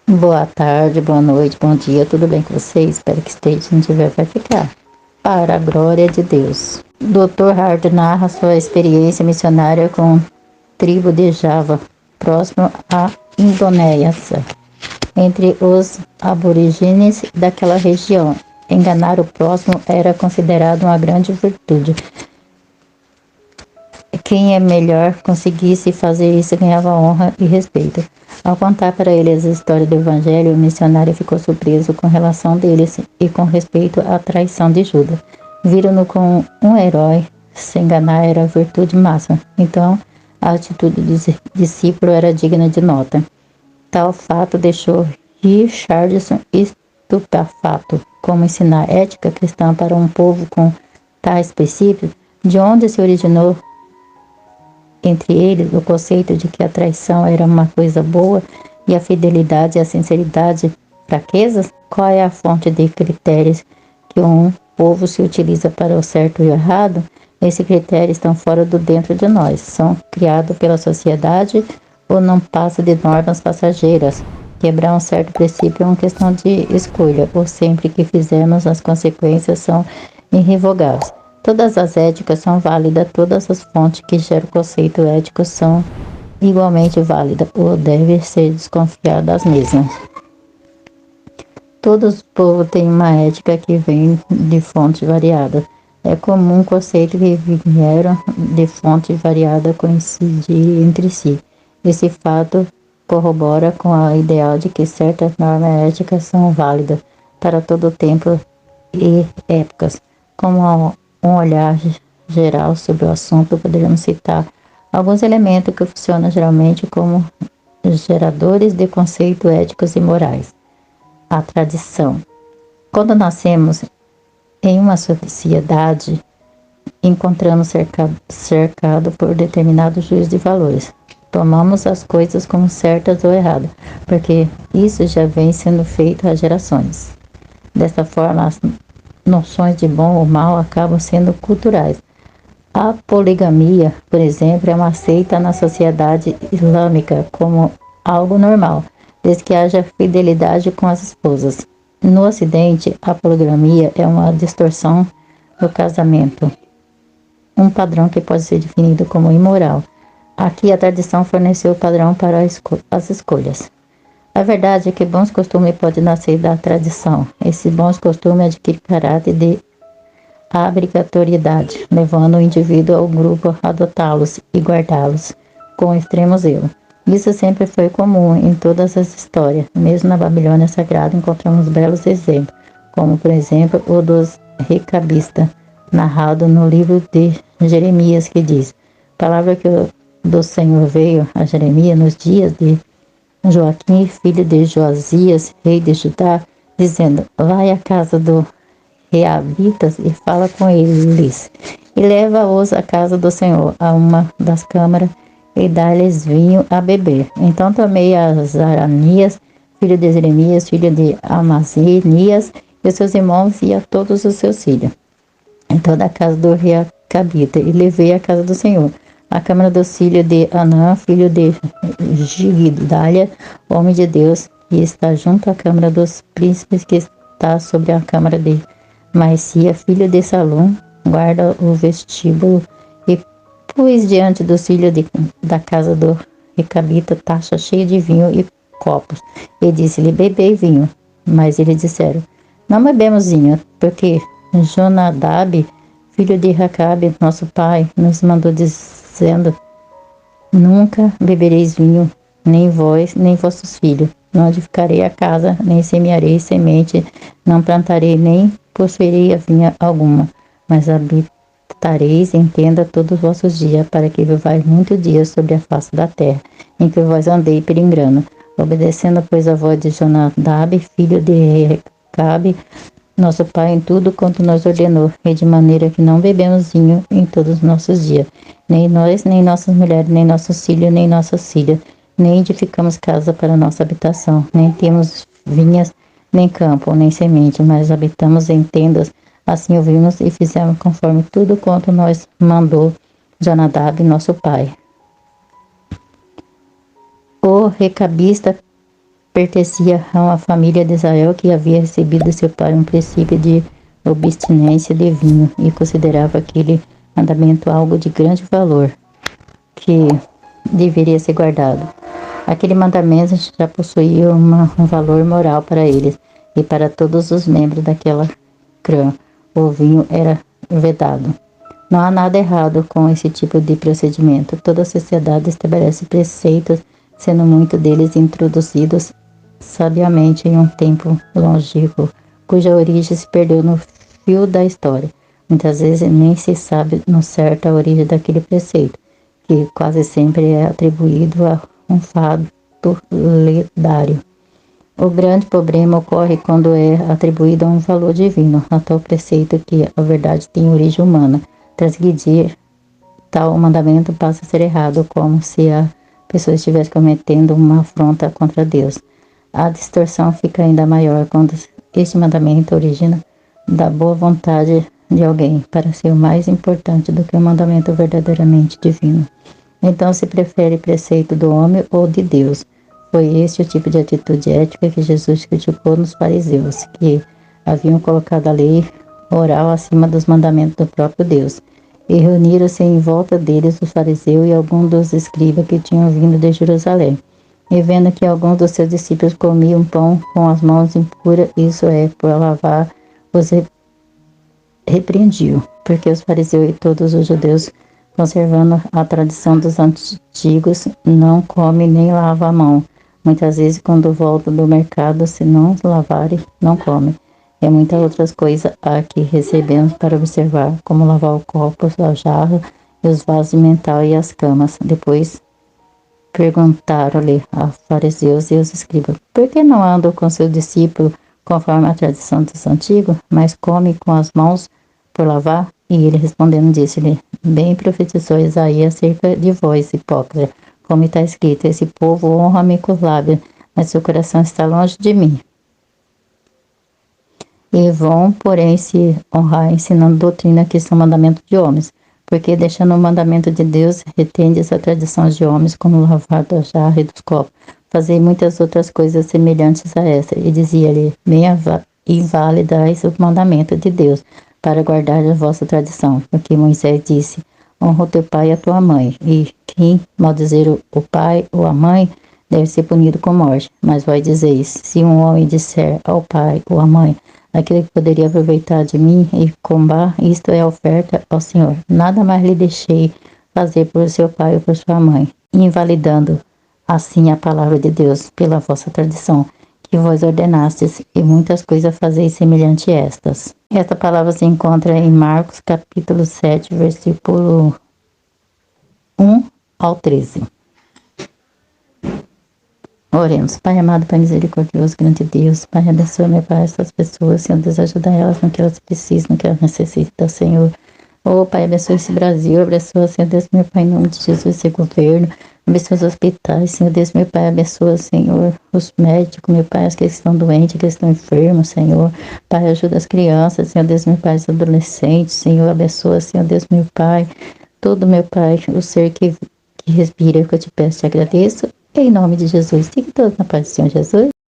Boa tarde, boa noite, bom dia, tudo bem com vocês? Espero que esteja, se não tiver, vai ficar. Para a glória de Deus. Dr. Hart narra sua experiência missionária com tribo de Java, próximo à Indonésia. Entre os aborígenes daquela região, enganar o próximo era considerado uma grande virtude. Quem é melhor conseguisse fazer isso ganhava honra e respeito. Ao contar para eles a história do Evangelho, o missionário ficou surpreso com a relação deles e com respeito à traição de Judas. Viram-no como um herói, se enganar era a virtude máxima. Então, a atitude do discípulo era digna de nota. Tal fato deixou Richardson estupefato. Como ensinar ética cristã para um povo com tais princípios? De onde se originou entre eles o conceito de que a traição era uma coisa boa e a fidelidade e a sinceridade fraquezas? Qual é a fonte de critérios que um povo se utiliza para o certo e o errado? Esses critérios estão fora do dentro de nós, são criados pela sociedade ou não passam de normas passageiras. Quebrar um certo princípio é uma questão de escolha, ou sempre que fizermos as consequências são irrevogáveis. Todas as éticas são válidas, todas as fontes que geram conceito ético são igualmente válidas, ou devem ser desconfiadas das mesmas. Todos os povos têm uma ética que vem de fontes variadas. É comum o conceito que vieram de fontes variadas coincidir entre si. Esse fato corrobora com a ideal de que certas normas éticas são válidas para todo tempo e épocas. Como um olhar geral sobre o assunto, poderíamos citar alguns elementos que funcionam geralmente como geradores de conceitos éticos e morais. A tradição. Quando nascemos em uma sociedade, encontramos cercado por determinado juízo de valores. Tomamos as coisas como certas ou erradas, porque isso já vem sendo feito há gerações. Desta forma, as noções de bom ou mal acabam sendo culturais. A poligamia, por exemplo, é uma aceita na sociedade islâmica como algo normal, desde que haja fidelidade com as esposas. No Ocidente, a poligamia é uma distorção do casamento, um padrão que pode ser definido como imoral. Aqui a tradição forneceu o padrão para as escolhas. A verdade é que bons costumes podem nascer da tradição. Esses bons costumes adquirem caráter de obrigatoriedade, levando o indivíduo ou grupo a adotá-los e guardá-los com extremo zelo. Isso sempre foi comum em todas as histórias. Mesmo na Babilônia Sagrada encontramos belos exemplos, como por exemplo o dos recabistas, narrado no livro de Jeremias, que diz: palavra que do Senhor veio a Jeremias nos dias de Joaquim, filho de Joasias, rei de Judá, dizendo: vai à casa do reabitas e fala com eles, e leva-os à casa do Senhor, a uma das câmaras, e dá-lhes vinho a beber. Então tomei a Zaranias, filho de Jeremias, filho de Amazias, e os seus irmãos, e a todos os seus filhos, em toda a casa do reacabita, e levei à casa do Senhor, a câmara do filho de Anã, filho de Gidália, homem de Deus, que está junto à câmara dos príncipes, que está sobre a câmara de Maísia, filho de Salom, guarda o vestíbulo, e pus diante dos filhos da casa do recabita taça cheia de vinho e copos, e disse-lhe: bebei vinho. Mas eles disseram: não bebemos vinho, porque Jonadab, filho de Racabe, nosso pai, nos mandou dizendo: nunca bebereis vinho, nem vós, nem vossos filhos. Não edificarei a casa, nem semearei semente, não plantarei, nem possuirei a vinha alguma, mas habitareis em tenda todos os vossos dias, para que vivais muitos dias sobre a face da terra, em que vós andei peregrino, obedecendo, pois, a voz de Jonadab, filho de Recabe, nosso pai, em tudo quanto nos ordenou, e de maneira que não bebemos vinho em todos os nossos dias, nem nós, nem nossas mulheres, nem nossos filhos, nem nossas filhas, nem edificamos casa para nossa habitação, nem temos vinhas, nem campo, nem semente, mas habitamos em tendas. Assim ouvimos e fizemos conforme tudo quanto nos mandou Jonadab, nosso pai. O recabista pertencia a uma família de Israel que havia recebido de seu pai um princípio de abstinência de vinho e considerava aquele mandamento algo de grande valor que deveria ser guardado. Aquele mandamento já possuía um valor moral para eles e para todos os membros daquela clã. O vinho era vedado. Não há nada errado com esse tipo de procedimento. Toda a sociedade estabelece preceitos, sendo muitos deles introduzidos sabiamente em um tempo longínquo, cuja origem se perdeu no fio da história. Muitas vezes nem se sabe no certo a origem daquele preceito, que quase sempre é atribuído a um fato lendário. O grande problema ocorre quando é atribuído a um valor divino, a tal preceito que a verdade tem origem humana. Transgredir tal mandamento passa a ser errado, como se a pessoa estivesse cometendo uma afronta contra Deus. A distorção fica ainda maior quando este mandamento origina da boa vontade de alguém para ser mais importante do que o mandamento verdadeiramente divino. Então se prefere preceito do homem ou de Deus. Foi este o tipo de atitude ética que Jesus criticou nos fariseus, que haviam colocado a lei oral acima dos mandamentos do próprio Deus. E reuniram-se em volta deles os fariseus e alguns dos escribas que tinham vindo de Jerusalém. E vendo que alguns dos seus discípulos comiam pão com as mãos impuras, isso é, por lavar, os repreendiam, porque os fariseus e todos os judeus, conservando a tradição dos antigos, não comem nem lavam a mão. Muitas vezes, quando voltam do mercado, se não lavarem, não comem. E muitas outras coisas há que recebemos para observar, como lavar o copo, a jarra, e os vasos de metal e as camas. Depois perguntaram-lhe aos fariseus e aos escribas, por que não andam com seus discípulos conforme a tradição dos antigos, mas comem com as mãos por lavar? E ele respondendo disse-lhe, bem profetizou Isaías acerca de vós, hipócrita, como está escrito, esse povo honra-me com os lábios, mas seu coração está longe de mim. E vão, porém, se honrar ensinando doutrina que são mandamentos de homens, porque deixando o mandamento de Deus, retendes a tradição de homens, como lavar da jarra e dos copos, fazer muitas outras coisas semelhantes a essa. E dizia-lhe, bem invalidais o mandamento de Deus, para guardar a vossa tradição, porque Moisés disse, honra o teu pai e a tua mãe, e quem maldizer o pai ou a mãe, deve ser punido com morte. Mas vós dizeis, se um homem disser ao pai ou à mãe, aquele que poderia aproveitar de mim e combar, isto é a oferta ao Senhor. Nada mais lhe deixei fazer por seu pai ou por sua mãe, invalidando assim a palavra de Deus pela vossa tradição, que vós ordenastes, e muitas coisas fazeis semelhante a estas. Esta palavra se encontra em Marcos capítulo 7, versículo 1 ao 13. Oremos. Pai amado, Pai misericordioso, grande Deus, Pai, abençoa, meu Pai, essas pessoas, Senhor Deus, ajuda elas no que elas precisam, no que elas necessitam, Senhor. Pai, abençoa esse Brasil, abençoa, Senhor Deus, meu Pai, em nome de Jesus, esse governo, abençoa os hospitais, Senhor Deus, meu Pai, abençoa, Senhor, os médicos, meu Pai, aqueles que estão doentes, aqueles que estão enfermos, Senhor. Pai, ajuda as crianças, Senhor Deus, meu Pai, os adolescentes, Senhor, abençoa, Senhor Deus, meu Pai, todo, meu Pai, o ser que respira, que eu te peço, te agradeço. Em nome de Jesus, fique todos na paz do Senhor Jesus.